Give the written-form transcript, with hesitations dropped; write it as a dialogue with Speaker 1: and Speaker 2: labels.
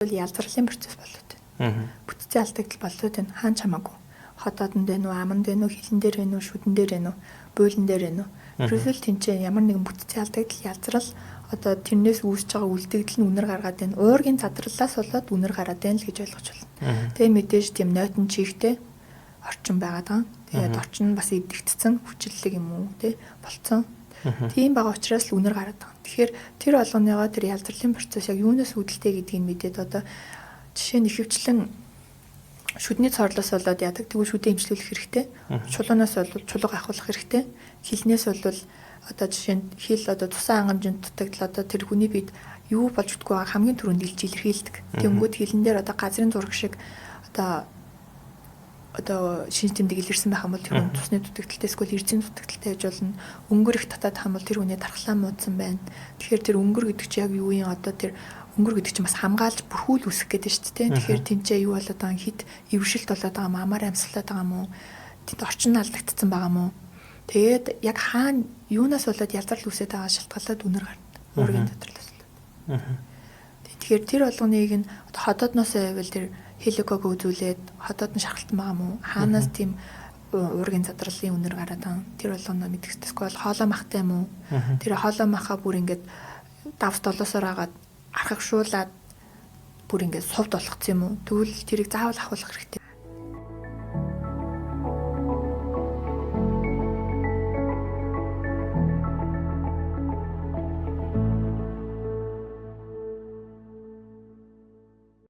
Speaker 1: ялзарлын процесс болоод байна. Бүтцийн алдагдал болоод байна. Хаан чамаагүй. Хотоодонд байна уу, аманд байна уу, хилэн дээр байна уу, шүдэн дээр байна уу, буйлан дээр байна уу. Ерөөсөө л тэнцээ ямар нэгэн бүтцийн алдагдал ялзрал одоо тэрнээс үүсэж байгаа үлдэгдэл нь үнэр гаргаад байна. Уургийн задралаас болоод үнэр гараад байна л гэж ойлгож байна. Тэгээ мэдээж тийм нойтон чихтэй орчин байгаад байгаа. Тэгээд орчин нь бас эвдэгдсэн хүчлэлэг юм уу те болцсон. Тийм байгаа учраас л үнэр гараад байгаа. Тэгэхээр тэр болгоныгоо тэр ялзралын процесс яг юунаас үүдэлтэй гэдгийг мэдээд одоо жишээ нь ихэвчлэн шүдний цорлоос болоод яадаг тэгвэл шүдэ имжлүүлэх хэрэгтэй. Чулуунаас бол чулууг ахуулах хэрэгтэй. Хилнээс бол одоо жишээ нь хил одоо тусаа хангамжинд дутагдал одоо тэр хүний бид юу болж өгдөггүй байгаа хамгийн түрүүнд илж илэрхийлдэг. Тэнгүүд хилэн дээр одоо газрын зураг шиг одоо шинж тэмдэг илэрсэн байх юм бол тэр хүн цусны дутагдaltaй эсвэл эрзийн дутагдaltaй гэж болно. Өнгөр их татаад хам бол тэр хүний дархлаа муудсан байна. Тэгэхээр тэр өнгөр гэдэг чинь яг юу юм одоо тэр өнгөр гэдэг чинь бас хамгаалж бүрхүүл үсэх гэдэг шүү дээ. Тэгэхээр тэнцээ юу болоод байгаа хит эвшилт болоод байгаа юм амар амьсгалаад байгаа юм уу? Тэнд орчин алдагдсан байгаа юм уу? Тэгээд яг хаана юунаас болоод ялзрал үсээд байгаа шалтгаалаад үнэр гарна. Уургийн задралаас болоод. Тэгэхээр тэр болгоныг нь одоо ходоодноос байвал тэр хеликог үзүүлээд ходоод нь шархалтан байгаа юм уу? Хаанаас тийм уургийн задралын үнэр гараад байгаа. Тэр болгоноо мэдэх хэрэггүй бол хоолой махтай юм уу? Тэр хоолой махаа бүр ингээд давс долоосоор агаад архагшуулаад бүр ингээд сувд болгоцсон юм уу? Тэгвэл тэрийг заавал ахуулах хэрэгтэй.